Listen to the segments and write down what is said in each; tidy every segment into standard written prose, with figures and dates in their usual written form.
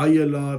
ILR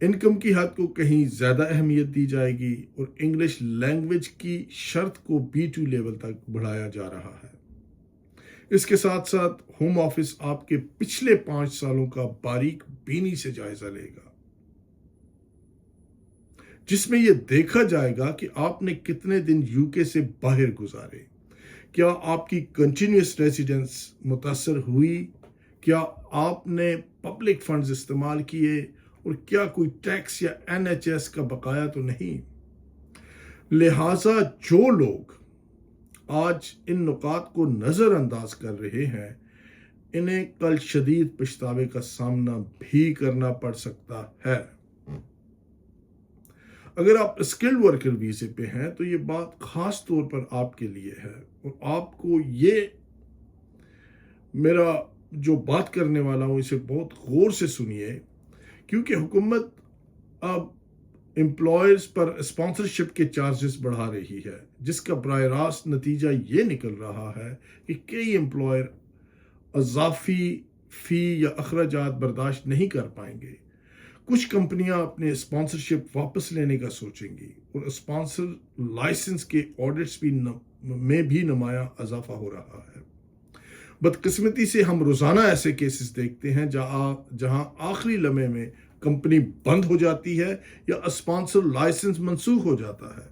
income کی حد کو کہیں زیادہ اہمیت دی جائے گی اور انگلش لینگویج کی شرط کو B2 لیول تک بڑھایا جا رہا ہے۔ اس کے ساتھ ساتھ ہوم آفس آپ کے پچھلے 5 سالوں کا باریک بینی سے جائزہ لے گا، جس میں یہ دیکھا جائے گا کہ آپ نے کتنے دن UK سے باہر گزارے، کیا آپ کی کنٹینیوس ریزیڈنس متاثر ہوئی، کیا آپ نے پبلک فنڈز استعمال کیے اور کیا کوئی ٹیکس یا NHS کا بقایا تو نہیں۔ لہٰذا جو لوگ آج ان نکات کو نظر انداز کر رہے ہیں، انہیں کل شدید پچھتاوے کا سامنا بھی کرنا پڑ سکتا ہے۔ اگر آپ اسکلڈ ورکر ویزے پہ ہیں تو یہ بات خاص طور پر آپ کے لیے ہے، اور آپ کو یہ میرا جو بات کرنے والا ہوں اسے بہت غور سے سنیے، کیونکہ حکومت اب امپلائرز پر اسپانسرشپ کے چارجز بڑھا رہی ہے، جس کا براہ راست نتیجہ یہ نکل رہا ہے کہ کئی امپلائر اضافی فی یا اخراجات برداشت نہیں کر پائیں گے۔ کچھ کمپنیاں اپنے اسپانسرشپ واپس لینے کا سوچیں گی اور اسپانسر لائسنس کے آڈٹس میں بھی نمایاں اضافہ ہو رہا ہے۔ بدقسمتی سے ہم روزانہ ایسے کیسز دیکھتے ہیں جہاں آخری لمحے میں کمپنی بند ہو جاتی ہے یا اسپانسر لائسنس منسوخ ہو جاتا ہے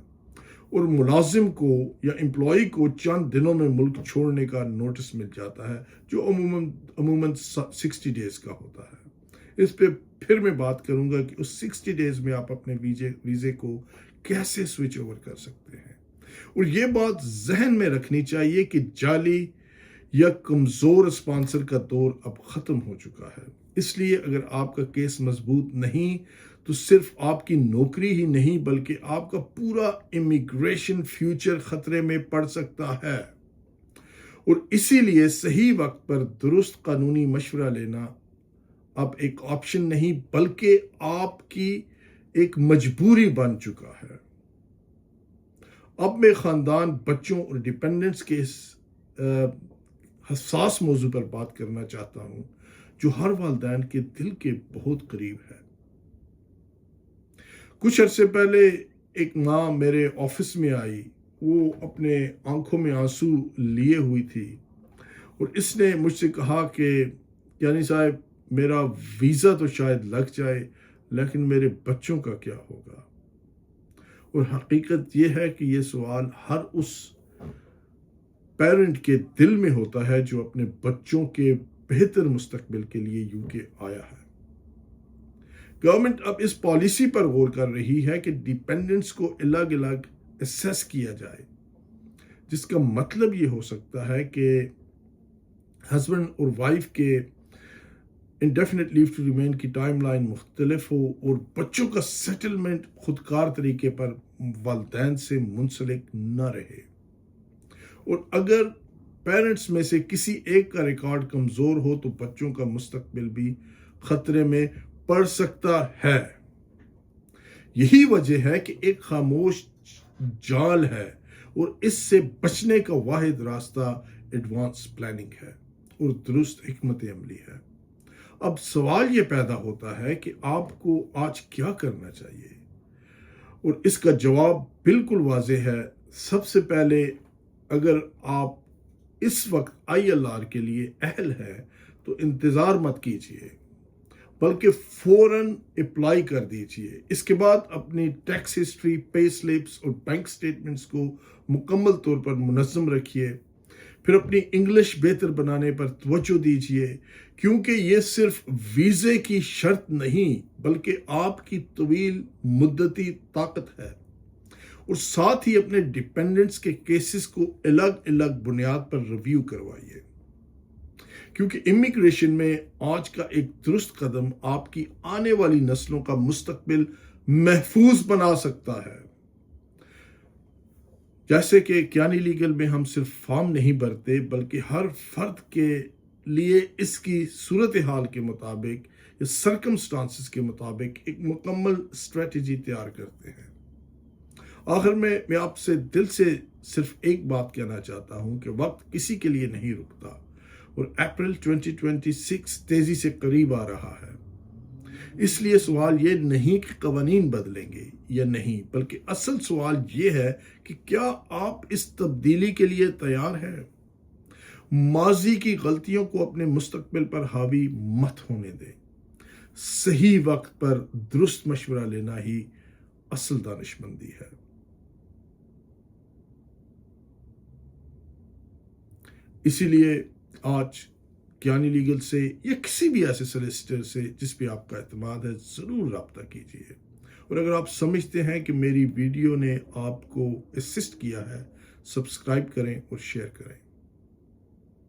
اور ملازم کو یا امپلائی کو چند دنوں میں ملک چھوڑنے کا نوٹس مل جاتا ہے، جو عموماً 60 ڈیز کا ہوتا ہے۔ اس پہ پھر میں بات کروں گا کہ اس 60 ڈیز میں آپ اپنے ویزے کو کیسے سوئچ اوور کر سکتے ہیں، اور یہ بات ذہن میں رکھنی چاہیے کہ جعلی یا کمزور اسپانسر کا دور اب ختم ہو چکا ہے۔ اس لیے اگر آپ کا کیس مضبوط نہیں تو صرف آپ کی نوکری ہی نہیں بلکہ آپ کا پورا امیگریشن فیوچر خطرے میں پڑ سکتا ہے، اور اسی لیے صحیح وقت پر درست قانونی مشورہ لینا اب ایک آپشن نہیں بلکہ آپ کی ایک مجبوری بن چکا ہے۔ اب میں خاندان، بچوں اور ڈیپینڈنٹس کے اس حساس موضوع پر بات کرنا چاہتا ہوں جو ہر والدین کے دل کے بہت قریب ہے۔ کچھ عرصے پہلے ایک ماں میرے آفس میں آئی، وہ اپنے آنکھوں میں آنسو لیے ہوئی تھی، اور اس نے مجھ سے کہا کہ یعنی صاحب میرا ویزا تو شاید لگ جائے لیکن میرے بچوں کا کیا ہوگا؟ اور حقیقت یہ ہے کہ یہ سوال ہر اس پیرنٹ کے دل میں ہوتا ہے جو اپنے بچوں کے بہتر مستقبل کے لیے UK آیا ہے۔ گورنمنٹ اب اس پالیسی پر غور کر رہی ہے کہ ڈیپینڈنٹس کو الگ الگ اسیس کیا جائے، جس کا مطلب یہ ہو سکتا ہے کہ ہسبینڈ اور وائف کے انڈیفینٹ لیو ٹو ریمین کی ٹائم لائن مختلف ہو اور بچوں کا سیٹلمنٹ خودکار طریقے پر والدین سے منسلک نہ رہے، اور اگر پیرنٹس میں سے کسی ایک کا ریکارڈ کمزور ہو تو بچوں کا مستقبل بھی خطرے میں پڑ سکتا ہے۔ یہی وجہ ہے کہ ایک خاموش جال ہے اور اس سے بچنے کا واحد راستہ ایڈوانس پلاننگ ہے اور درست حکمت عملی ہے۔ اب سوال یہ پیدا ہوتا ہے کہ آپ کو آج کیا کرنا چاہیے، اور اس کا جواب بالکل واضح ہے۔ سب سے پہلے اگر آپ اس وقت ILR کے لیے اہل ہے تو انتظار مت کیجیے بلکہ فوراً اپلائی کر دیجیے۔ اس کے بعد اپنی ٹیکس ہسٹری، پے سلپس اور بینک سٹیٹمنٹس کو مکمل طور پر منظم رکھیے۔ پھر اپنی انگلش بہتر بنانے پر توجہ دیجیے، کیونکہ یہ صرف ویزے کی شرط نہیں بلکہ آپ کی طویل مدتی طاقت ہے، اور ساتھ ہی اپنے ڈیپینڈنٹس کے کیسز کو الگ الگ بنیاد پر ریویو کروائیے، کیونکہ امیگریشن میں آج کا ایک درست قدم آپ کی آنے والی نسلوں کا مستقبل محفوظ بنا سکتا ہے۔ جیسے کہ کیانی لیگل میں ہم صرف فارم نہیں بھرتے بلکہ ہر فرد کے لیے اس کی صورتحال کے مطابق یا سرکمسٹانسز کے مطابق ایک مکمل اسٹریٹجی تیار کرتے ہیں۔ آخر میں آپ سے دل سے صرف ایک بات کہنا چاہتا ہوں کہ وقت کسی کے لیے نہیں رکتا، اور اپریل 2026 تیزی سے قریب آ رہا ہے۔ اس لیے سوال یہ نہیں کہ قوانین بدلیں گے یا نہیں، بلکہ اصل سوال یہ ہے کہ کیا آپ اس تبدیلی کے لیے تیار ہیں؟ ماضی کی غلطیوں کو اپنے مستقبل پر حاوی مت ہونے دیں۔ صحیح وقت پر درست مشورہ لینا ہی اصل دانش مندی ہے۔ اسی لیے آج کیانی لیگل سے یا کسی بھی ایسے سلیسٹر سے جس پہ آپ کا اعتماد ہے ضرور رابطہ کیجیے، اور اگر آپ سمجھتے ہیں کہ میری ویڈیو نے آپ کو اسسٹ کیا ہے، سبسکرائب کریں اور شیئر کریں۔